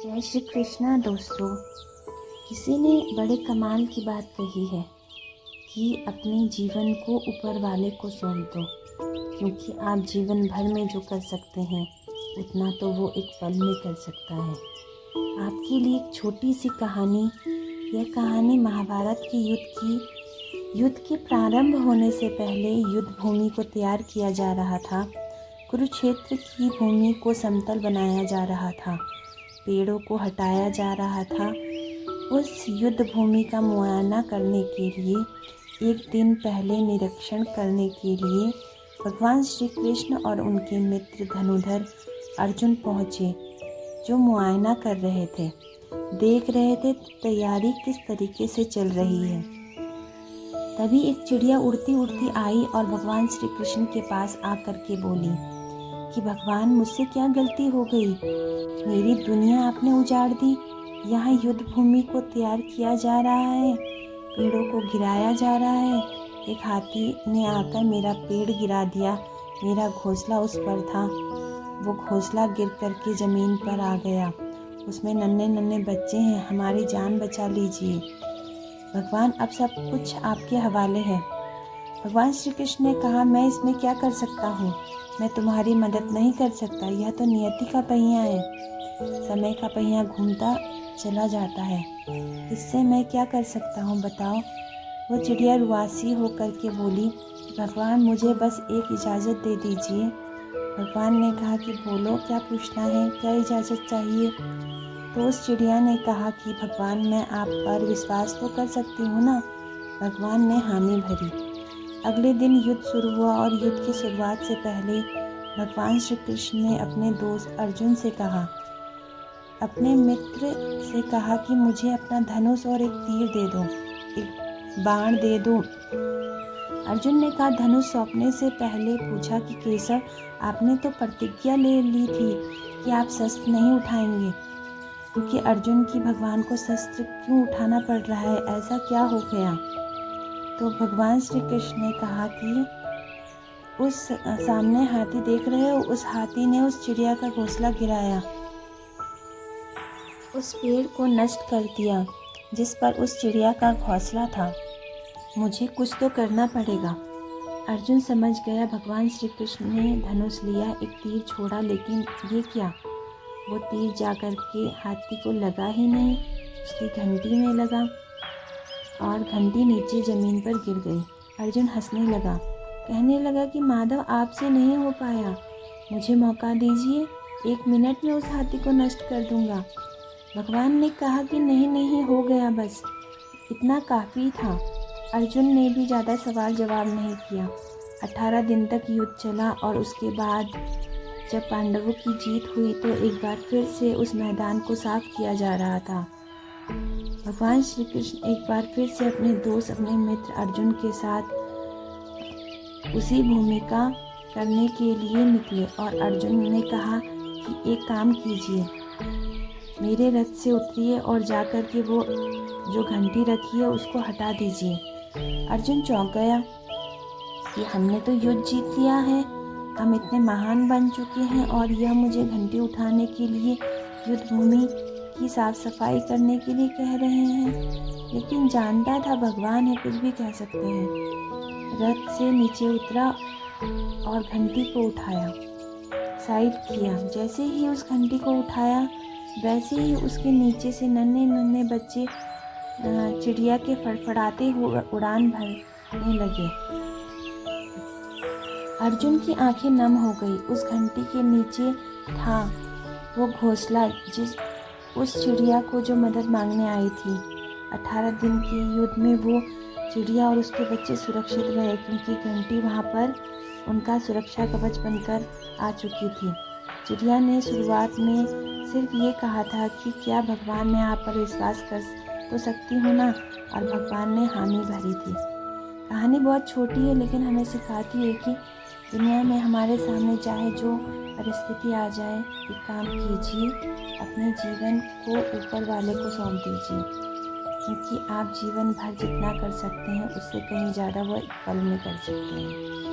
जय श्री कृष्णा दोस्तों। किसी ने बड़े कमाल की बात कही है कि अपने जीवन को ऊपर वाले को सौंप दो, क्योंकि आप जीवन भर में जो कर सकते हैं उतना तो वो एक पल में कर सकता है। आपके लिए एक छोटी सी कहानी। यह कहानी महाभारत के युद्ध के प्रारंभ होने से पहले युद्ध भूमि को तैयार किया जा रहा था। कुरुक्षेत्र की भूमि को समतल बनाया जा रहा था, पेड़ों को हटाया जा रहा था। उस युद्ध भूमि का मुआयना करने के लिए एक दिन पहले निरीक्षण करने के लिए भगवान श्री कृष्ण और उनके मित्र धनुधर अर्जुन पहुँचे, जो मुआयना कर रहे थे, देख रहे थे तैयारी किस तरीके से चल रही है। तभी एक चिड़िया उड़ती उड़ती आई और भगवान श्री कृष्ण के पास आकर के बोली कि भगवान, मुझसे क्या गलती हो गई? मेरी दुनिया आपने उजाड़ दी। यहाँ युद्ध भूमि को तैयार किया जा रहा है, पेड़ों को गिराया जा रहा है। एक हाथी ने आकर मेरा पेड़ गिरा दिया। मेरा घोंसला उस पर था, वो घोंसला गिर करके ज़मीन पर आ गया। उसमें नन्हे नन्हे बच्चे हैं, हमारी जान बचा लीजिए। भगवान, अब सब कुछ आपके हवाले है। भगवान श्री कृष्ण ने कहा, मैं इसमें क्या कर सकता हूँ? मैं तुम्हारी मदद नहीं कर सकता। यह तो नियति का पहिया है, समय का पहिया घूमता चला जाता है। इससे मैं क्या कर सकता हूँ, बताओ? वो चिड़िया रुआसी होकर के बोली, भगवान, मुझे बस एक इजाज़त दे दीजिए। भगवान ने कहा कि बोलो, क्या पूछना है, क्या इजाज़त चाहिए? तो उस चिड़िया ने कहा कि भगवान, मैं आप पर विश्वास तो कर सकती हूँ ना? भगवान ने हामी भरी। अगले दिन युद्ध शुरू हुआ और युद्ध की शुरुआत से पहले भगवान श्री कृष्ण ने अपने दोस्त अर्जुन से कहा, अपने मित्र से कहा कि मुझे अपना धनुष और एक तीर दे दो, एक बाण दे दो। अर्जुन ने कहा, धनुष सौंपने से पहले पूछा कि केशव, आपने तो प्रतिज्ञा ले ली थी कि आप शस्त्र नहीं उठाएंगे, क्योंकि अर्जुन की भगवान को शस्त्र क्यों उठाना पड़ रहा है? ऐसा क्या हो गया? तो भगवान श्री कृष्ण ने कहा कि उस सामने हाथी देख रहे हो, उस हाथी ने उस चिड़िया का घोंसला गिराया, उस पेड़ को नष्ट कर दिया जिस पर उस चिड़िया का घोंसला था। मुझे कुछ तो करना पड़ेगा। अर्जुन समझ गया। भगवान श्री कृष्ण ने धनुष लिया, एक तीर छोड़ा, लेकिन ये क्या? वो तीर जाकर के हाथी को लगा ही नहीं, उसकी घंटी में लगा और घंटी नीचे ज़मीन पर गिर गई। अर्जुन हंसने लगा, कहने लगा कि माधव, आपसे नहीं हो पाया, मुझे मौका दीजिए, 1 मिनट में उस हाथी को नष्ट कर दूंगा। भगवान ने कहा कि नहीं नहीं, हो गया, बस इतना काफ़ी था। अर्जुन ने भी ज़्यादा सवाल जवाब नहीं किया। 18 दिन तक युद्ध चला और उसके बाद जब पांडवों की जीत हुई तो एक बार फिर से उस मैदान को साफ किया जा रहा था। भगवान श्री कृष्ण एक बार फिर से अपने दोस्त, अपने मित्र अर्जुन के साथ उसी भूमिका करने के लिए निकले और अर्जुन ने कहा कि एक काम कीजिए, मेरे रथ से उतरिए और जाकर के वो जो घंटी रखी है उसको हटा दीजिए। अर्जुन चौंक गया कि हमने तो युद्ध जीत लिया है, हम इतने महान बन चुके हैं और यह मुझे घंटी उठाने के लिए, युद्ध भूमि की साफ सफाई करने के लिए कह रहे हैं। लेकिन जानता था भगवान है, कुछ भी कह सकते हैं। रथ से नीचे उतरा और घंटी को उठाया, साइड किया। जैसे ही उस घंटी को उठाया वैसे ही उसके नीचे से नन्हे नन्हे बच्चे चिड़िया के फड़फड़ाते हुए उड़ान भरने लगे। अर्जुन की आंखें नम हो गई। उस घंटी के नीचे था वो घोंसला उस चिड़िया को जो मदद मांगने आई थी। 18 दिन के युद्ध में वो चिड़िया और उसके बच्चे सुरक्षित रहे, क्योंकि घंटी वहाँ पर उनका सुरक्षा कवच बनकर आ चुकी थी। चिड़िया ने शुरुआत में सिर्फ ये कहा था कि क्या भगवान, मैं आप पर विश्वास कर तो सकती हूँ ना? और भगवान ने हामी भरी थी। कहानी बहुत छोटी है, लेकिन हमें सिखाती है कि दुनिया में हमारे सामने चाहे जो परिस्थिति आ जाए, एक काम कीजिए, अपने जीवन को ऊपर वाले को सौंप दीजिए, क्योंकि आप जीवन भर जितना कर सकते हैं उससे कहीं ज़्यादा वो एक पल में कर सकते हैं।